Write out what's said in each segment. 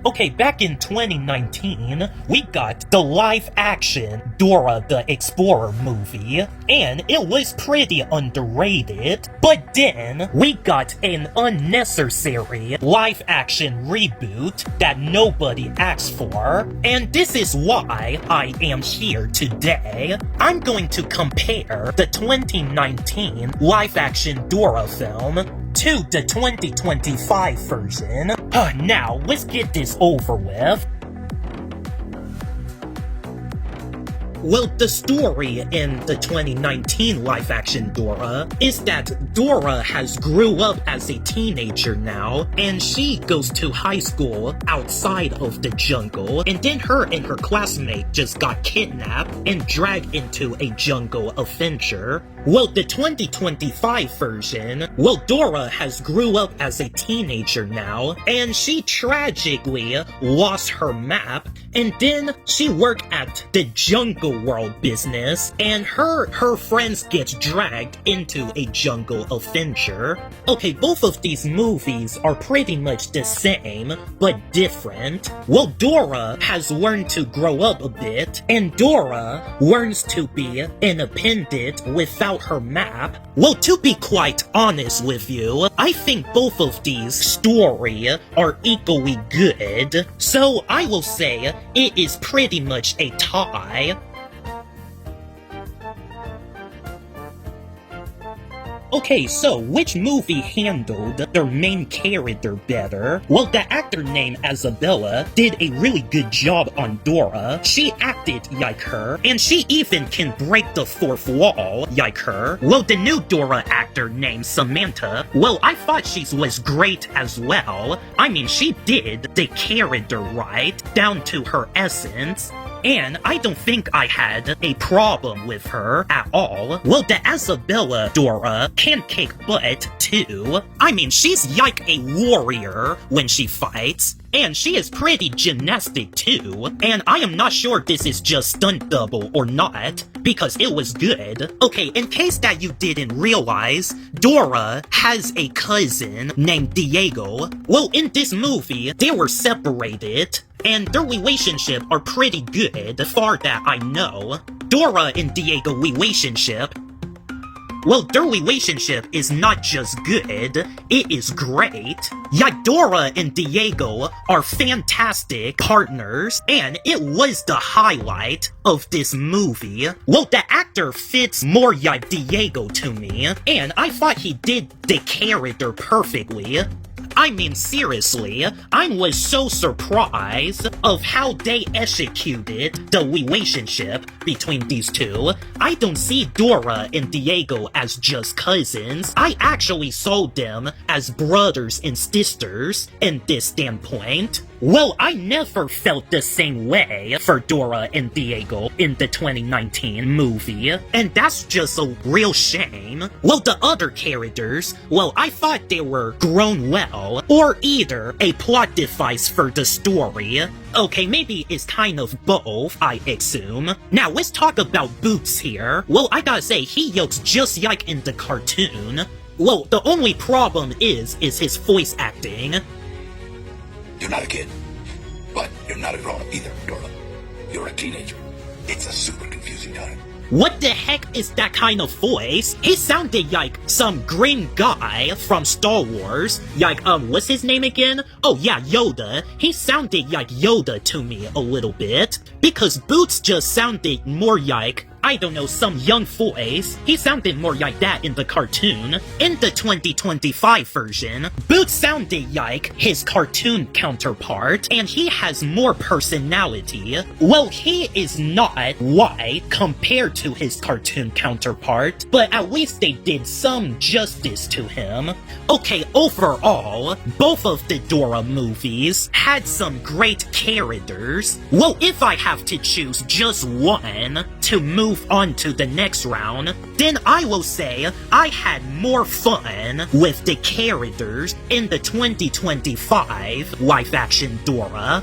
Okay, back in 2019, we got the live-action Dora the Explorer movie, and it was pretty underrated. But then, we got an unnecessary live-action reboot that nobody asked for, and this is why I am here today. I'm going to compare the 2019 live-action Dora film to the 2025 version. Now, let's get this over with. Well, the story in the 2019 live-action Dora is that Dora has grew up as a teenager now, and she goes to high school outside of the jungle, and then her and her classmate just got kidnapped and dragged into a jungle adventure. Well, the 2025 version, well, Dora has grew up as a teenager now, and she tragically lost her map, and then she worked at the Jungle World business, and her friends get dragged into a jungle adventure. Okay, both of these movies are pretty much the same, but different. Well, Dora has learned to grow up a bit, and Dora learns to be independent without her map. Well, to be quite honest with you, I think both of these stories are equally good, so I will say it is pretty much a tie. Okay, so which movie handled their main character better? Well, the actor named Isabella did a really good job on Dora. She acted like her, and she even can break the fourth wall like her. Well, the new Dora actor named Samantha, well, I thought she was great as well. I mean, she did the character right, down to her essence. And I don't think I had a problem with her at all. Well, the Isabella Dora can kick butt, too. I mean, she's like a warrior when she fights. And she is pretty gymnastic too, and I am not sure this is just stunt double or not, because it was good. Okay, in case that you didn't realize, Dora has a cousin named Diego. Well, in this movie, they were separated, and their relationship are pretty good, far that I know. Dora and Diego relationship, well, their relationship is not just good, it is great. Yeah, Dora and Diego are fantastic partners, and it was the highlight of this movie. Well, the actor fits more like Diego to me, and I thought he did the character perfectly. I mean, seriously, I was so surprised of how they executed the relationship between these two. I don't see Dora and Diego as just cousins. I actually saw them as brothers and sisters in this standpoint. Well, I never felt the same way for Dora and Diego in the 2019 movie, and that's just a real shame. Well, the other characters, well, I thought they were grown well, or either a plot device for the story. Okay, maybe it's kind of both, I assume. Now, let's talk about Boots here. Well, I gotta say, he looks just like in the cartoon. Well, the only problem is his voice acting. You're not a kid, but you're not a grown-up either, Dora. You're a teenager. It's a super confusing time. What the heck is that kind of voice? He sounded like some green guy from Star Wars. Like, what's his name again? Oh yeah, Yoda. He sounded like Yoda to me a little bit. Because Boots just sounded more like, I don't know, some young voice. He sounded more like that in the cartoon. In the 2025 version, Boots sounded like his cartoon counterpart, and he has more personality. Well, he is not white compared to his cartoon counterpart, but at least they did some justice to him. Okay, overall, both of the Dora movies had some great characters. Well, if I have to choose just one to move on to the next round, then I will say I had more fun with the characters in the 2025 live-action Dora.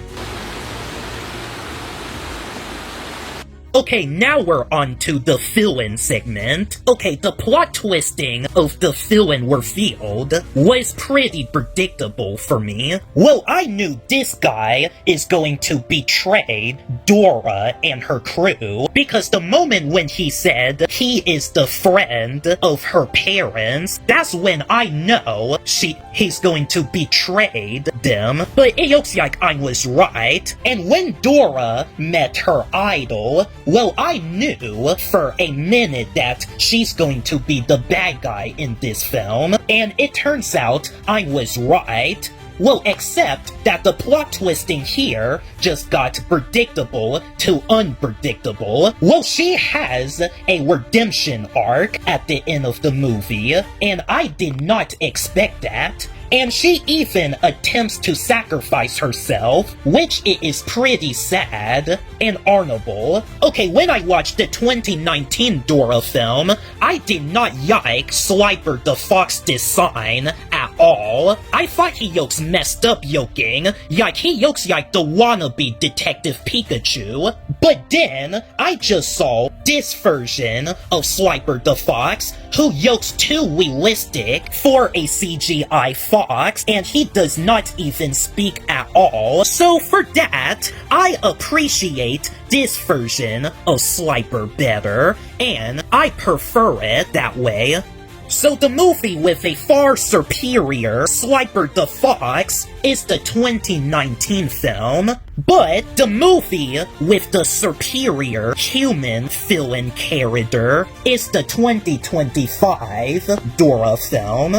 Okay, now we're on to the fill-in segment. Okay, the plot twisting of the fill-in revealed was pretty predictable for me. Well, I knew this guy is going to betray Dora and her crew, because the moment when he said he is the friend of her parents, that's when I know he's going to betray them. But it looks like I was right, and when Dora met her idol, well, I knew for a minute that she's going to be the bad guy in this film, and it turns out I was right. Well, except that the plot twisting here just got predictable to unpredictable. Well, she has a redemption arc at the end of the movie, and I did not expect that. And she even attempts to sacrifice herself, which it is pretty sad and honorable. Okay, when I watched the 2019 Dora film, I did not like Slifer the Fox design at all. I thought he looks messed up looking, like he looks like the wannabe Detective Pikachu. But then, I just saw this version of Slifer the Fox, who looks too realistic for a CGI fox, and he does not even speak at all. So for that, I appreciate this version of Slifer better, and I prefer it that way. So the movie with a far superior Slifer the Fox is the 2019 film, but the movie with the superior human villain character is the 2025 Dora film.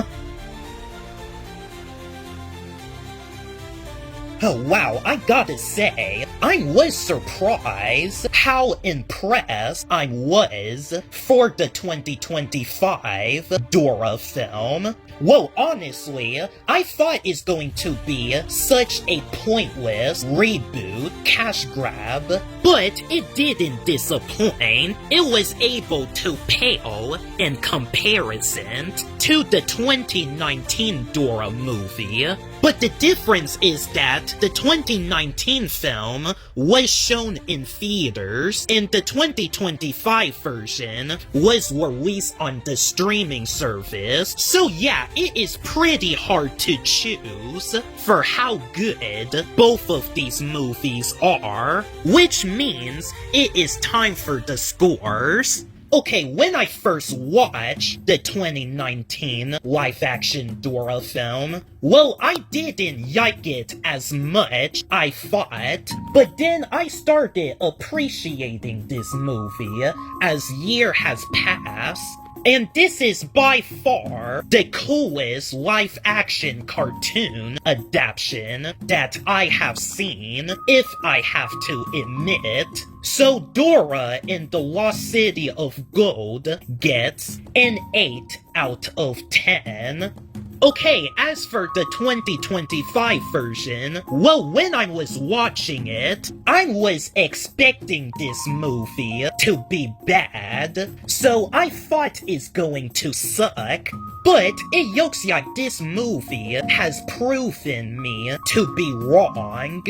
Oh wow, I gotta say, I was surprised how impressed I was for the 2025 Dora film. Well, honestly, I thought it's going to be such a pointless reboot, cash grab, but it didn't disappoint. It was able to pale in comparison to the 2019 Dora movie. But the difference is that the 2019 film was shown in theaters, and the 2025 version was released on the streaming service. So yeah, it is pretty hard to choose for how good both of these movies are, which means it is time for the scores. Okay, when I first watched the 2019 live-action Dora film, well, I didn't like it as much, I thought, but then I started appreciating this movie as year has passed. And this is by far the coolest live-action cartoon adaptation that I have seen, if I have to admit. So Dora in the Lost City of Gold gets an 8 out of 10. Okay, as for the 2025 version, well, when I was watching it, I was expecting this movie to be bad, so I thought it's going to suck. But it looks like this movie has proven me to be wrong.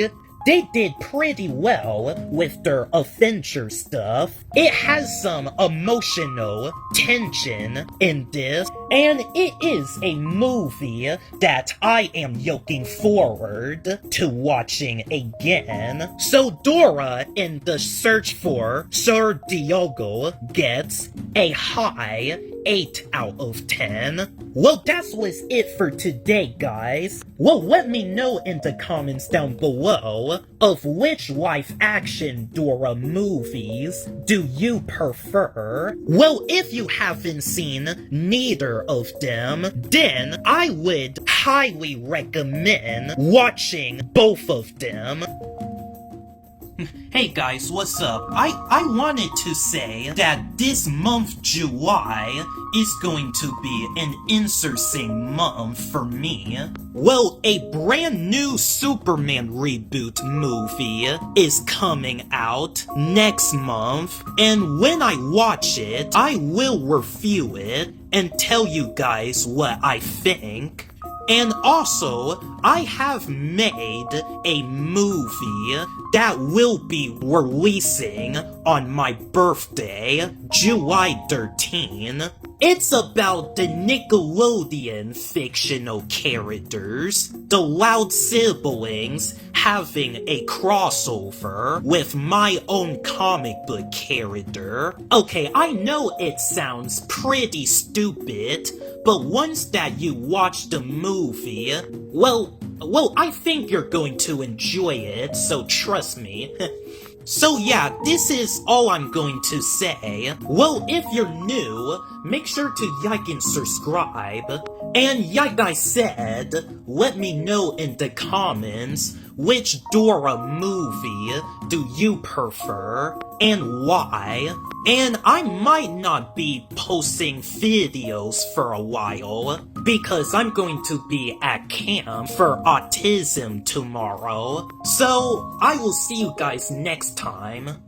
They did pretty well with their adventure stuff. It has some emotional tension in this, and it is a movie that I am looking forward to watching again. So Dora in the Search for Sir Diogo gets a high 8 out of 10. Well, that was it for today, guys. Well, let me know in the comments down below of which live-action Dora movies do you prefer. Well, if you haven't seen neither of them, then I would highly recommend watching both of them. Hey guys, what's up? I wanted to say that this month, July, is going to be an interesting month for me. Well, a brand new Superman reboot movie is coming out next month, and when I watch it, I will review it and tell you guys what I think. And also, I have made a movie that will be releasing on my birthday, July 13. It's about the Nickelodeon fictional characters, the Loud siblings, having a crossover with my own comic book character. Okay, I know it sounds pretty stupid, but once that you watch the movie, well, I think you're going to enjoy it, so trust me. So yeah, this is all I'm going to say. Well, if you're new, make sure to like and subscribe. And like I said, let me know in the comments which Dora movie do you prefer and why. And I might not be posting videos for a while because I'm going to be at camp for autism tomorrow. So I will see you guys next time.